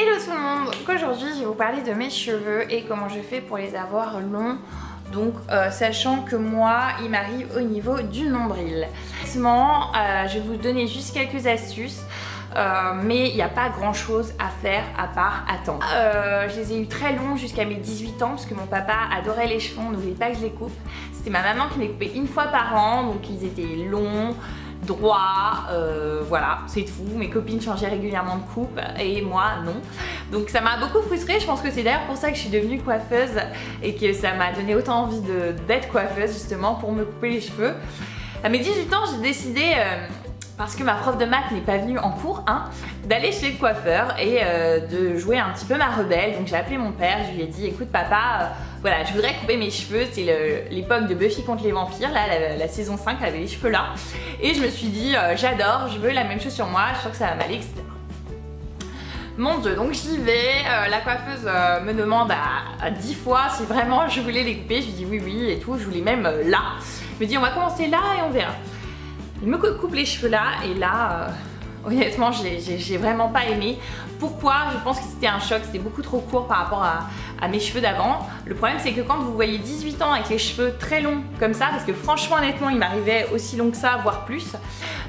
Hello tout le monde, donc aujourd'hui je vais vous parler de mes cheveux et comment je fais pour les avoir longs. Donc sachant que moi il m'arrive au niveau du nombril. Honnêtement, je vais vous donner juste quelques astuces. Mais il n'y a pas grand chose à faire à part attendre. Je les ai eu très longs jusqu'à mes 18 ans parce que mon papa adorait les cheveux, on ne voulait pas que je les coupe. C'était ma maman qui les coupait une fois par an, donc ils étaient longs, droits, voilà, c'est tout. Mes copines changeaient régulièrement de coupe et moi non. Donc ça m'a beaucoup frustrée, je pense que c'est d'ailleurs pour ça que je suis devenue coiffeuse et que ça m'a donné autant envie d'être coiffeuse justement pour me couper les cheveux. À mes 18 ans, j'ai décidé... parce que ma prof de maths n'est pas venue en cours, d'aller chez le coiffeur et de jouer un petit peu ma rebelle. Donc j'ai appelé mon père, je lui ai dit écoute papa, voilà, je voudrais couper mes cheveux, c'est l'époque de Buffy contre les vampires, là la saison 5, elle avait les cheveux là. Et je me suis dit j'adore, je veux la même chose sur moi, je sens que ça va m'aller, etc. Mon dieu, donc j'y vais, la coiffeuse me demande à 10 fois si vraiment je voulais les couper, je lui dis oui et tout, je voulais même là. Elle me dit on va commencer là et on verra. Il me coupe les cheveux là et là, honnêtement, j'ai vraiment pas aimé. Pourquoi? Je pense que c'était un choc, c'était beaucoup trop court par rapport à mes cheveux d'avant. Le problème c'est que quand vous voyez 18 ans avec les cheveux très longs comme ça, parce que franchement honnêtement il m'arrivait aussi long que ça, voire plus,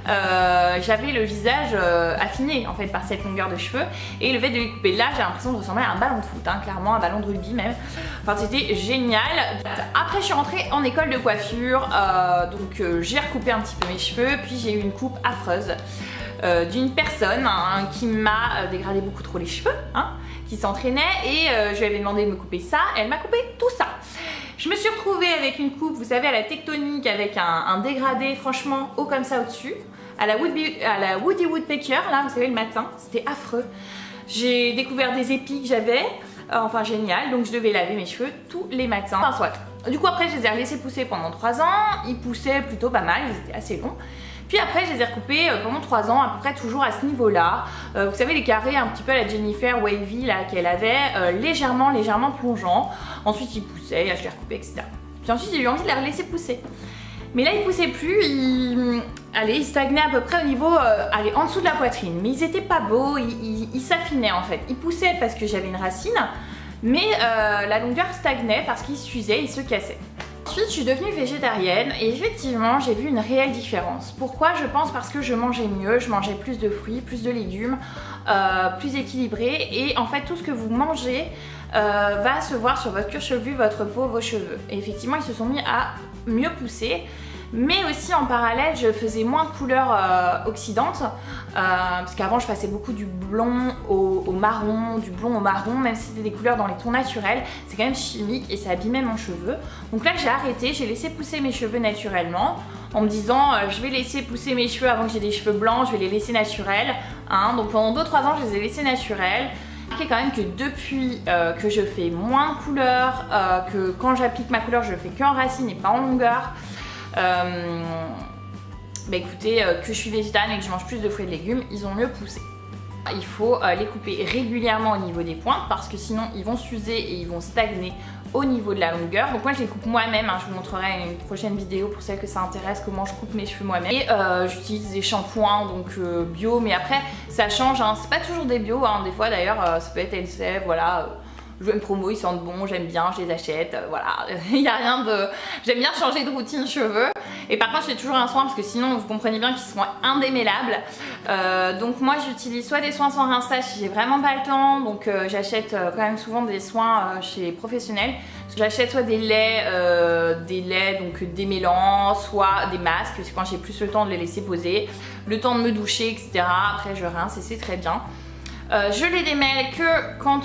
j'avais le visage affiné en fait par cette longueur de cheveux. Et le fait de les couper là, j'ai l'impression de ressembler à un ballon de foot, clairement un ballon de rugby même. Enfin c'était génial. Après je suis rentrée en école de coiffure, donc j'ai recoupé un petit peu mes cheveux, puis j'ai eu une coupe affreuse. D'une personne qui m'a dégradé beaucoup trop les cheveux, qui s'entraînait et je lui avais demandé de me couper ça, elle m'a coupé tout ça. Je me suis retrouvée avec une coupe, vous savez, à la tectonique, avec un dégradé franchement haut comme ça au-dessus, à la Woody Woodpecker, là vous savez le matin, c'était affreux. J'ai découvert des épis que j'avais, enfin génial, donc je devais laver mes cheveux tous les matins. Enfin soit. Du coup après je les ai laissés pousser pendant 3 ans, ils poussaient plutôt pas mal, ils étaient assez longs. Puis après je les ai recoupés pendant 3 ans à peu près toujours à ce niveau là. Vous savez les carrés un petit peu à la Jennifer Wavy là qu'elle avait, légèrement plongeants. Ensuite ils poussaient, je les recoupais etc. Puis ensuite j'ai eu envie de les laisser pousser. Mais là ils poussaient plus, ils stagnaient à peu près au niveau, en dessous de la poitrine. Mais ils étaient pas beaux, ils s'affinaient en fait. Ils poussaient parce que j'avais une racine, mais la longueur stagnait parce qu'ils s'usaient, ils se cassaient. Ensuite je suis devenue végétarienne et effectivement j'ai vu une réelle différence. Pourquoi? Je pense parce que je mangeais mieux, je mangeais plus de fruits, plus de légumes, plus équilibré, et en fait tout ce que vous mangez va se voir sur votre cuir chevelu, votre peau, vos cheveux. Et effectivement ils se sont mis à mieux pousser. Mais aussi en parallèle je faisais moins de couleurs oxydantes, parce qu'avant je passais beaucoup du blond au marron, du blond au marron, même si c'était des couleurs dans les tons naturels, c'est quand même chimique et ça abîmait mon cheveu. Donc là j'ai arrêté, j'ai laissé pousser mes cheveux naturellement en me disant je vais laisser pousser mes cheveux avant que j'ai des cheveux blancs, je vais les laisser naturels. Donc pendant 2-3 ans je les ai laissés naturels. Remarquez quand même que depuis que je fais moins de couleurs, que quand j'applique ma couleur je le fais qu'en racine et pas en longueur. Écoutez, que je suis végétarienne et que je mange plus de fruits et de légumes, ils ont mieux poussé. Il faut les couper régulièrement au niveau des pointes parce que sinon ils vont s'user et ils vont stagner au niveau de la longueur. Donc moi je les coupe moi-même, je vous montrerai une prochaine vidéo pour celles que ça intéresse comment je coupe mes cheveux moi-même. Et j'utilise des shampoings donc bio, mais après ça change, c'est pas toujours des bio, des fois d'ailleurs ça peut être LCF, voilà. Je veux une promo, ils sentent bon, j'aime bien, je les achète, voilà, il n'y a rien de... J'aime bien changer de routine cheveux. Et par contre, je fais toujours un soin parce que sinon, vous comprenez bien qu'ils seront indémêlables. Donc moi, j'utilise soit des soins sans rinçage si j'ai vraiment pas le temps. Donc j'achète quand même souvent des soins chez les professionnels. J'achète soit des laits donc démêlants, soit des masques, c'est quand j'ai plus le temps de les laisser poser, le temps de me doucher, etc. Après, je rince et c'est très bien. Je les démêle que quand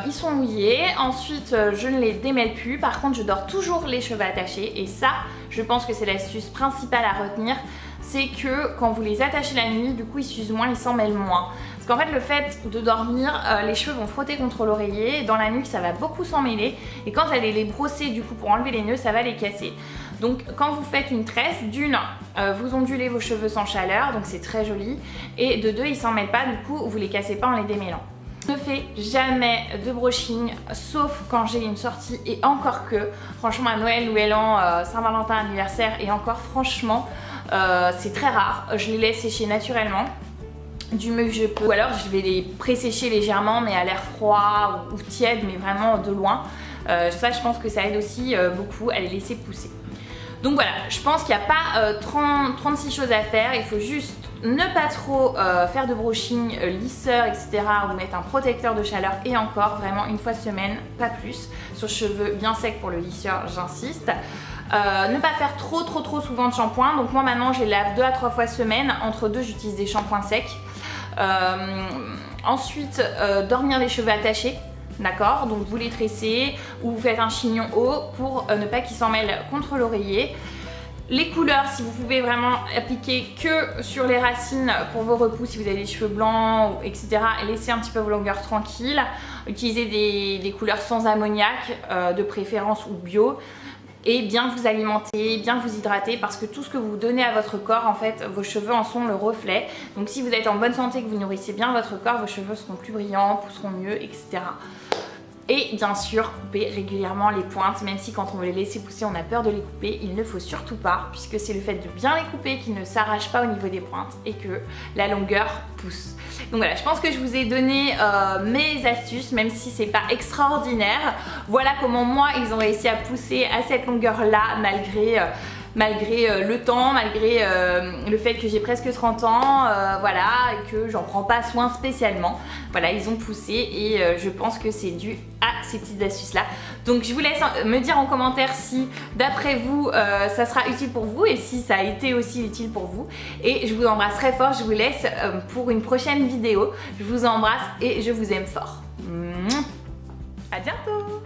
ils sont mouillés. Ensuite je ne les démêle plus. Par contre je dors toujours les cheveux attachés. Et ça je pense que c'est l'astuce principale à retenir. C'est que quand vous les attachez la nuit, du coup ils s'usent moins, ils s'en mêlent moins. Parce qu'en fait le fait de dormir, les cheveux vont frotter contre l'oreiller. Dans la nuque ça va beaucoup s'en mêler. Et quand vous allez les brosser du coup pour enlever les nœuds, ça va les casser. Donc quand vous faites une tresse, d'une, vous ondulez vos cheveux sans chaleur, donc c'est très joli. Et de deux, ils s'en mêlent pas, du coup vous les cassez pas en les démêlant. Je ne fais jamais de brushing sauf quand j'ai une sortie, et encore que franchement à Noël, Nouvel An, Saint-Valentin, anniversaire, et encore franchement c'est très rare. Je les laisse sécher naturellement. du mieux que je peux. Ou alors je vais les pré-sécher légèrement mais à l'air froid ou tiède, mais vraiment de loin. Ça je pense que ça aide aussi beaucoup à les laisser pousser. Donc voilà, je pense qu'il n'y a pas 36 choses à faire, il faut juste ne pas trop faire de brushing, lisseur, etc. ou mettre un protecteur de chaleur et encore vraiment une fois semaine, pas plus. Sur cheveux bien secs pour le lisseur, j'insiste. Ne pas faire trop souvent de shampoing. Donc moi maintenant je les lave 2 à 3 fois semaine. Entre deux j'utilise des shampoings secs. Ensuite dormir les cheveux attachés. D'accord, donc vous les tressez ou vous faites un chignon haut pour ne pas qu'ils s'en mêlent contre l'oreiller. Les couleurs, si vous pouvez vraiment appliquer que sur les racines pour vos repousses, si vous avez des cheveux blancs, etc. Et laissez un petit peu vos longueurs tranquilles. Utilisez des couleurs sans ammoniac, de préférence ou bio. Et bien vous alimenter, bien vous hydrater, parce que tout ce que vous donnez à votre corps, en fait, vos cheveux en sont le reflet. Donc si vous êtes en bonne santé, que vous nourrissez bien votre corps, vos cheveux seront plus brillants, pousseront mieux, etc. Et bien sûr, couper régulièrement les pointes, même si quand on veut les laisser pousser, on a peur de les couper, il ne faut surtout pas, puisque c'est le fait de bien les couper qu'ils ne s'arrachent pas au niveau des pointes et que la longueur pousse. Donc voilà, je pense que je vous ai donné mes astuces, même si c'est pas extraordinaire. Voilà comment moi, ils ont réussi à pousser à cette longueur-là, malgré le temps, malgré le fait que j'ai presque 30 ans, voilà, et que j'en prends pas soin spécialement. Voilà, ils ont poussé et je pense que c'est dû à ces petites astuces là. Donc je vous laisse me dire en commentaire si d'après vous ça sera utile pour vous et si ça a été aussi utile pour vous. Et je vous embrasse très fort, je vous laisse pour une prochaine vidéo. Je vous embrasse et je vous aime fort. À bientôt.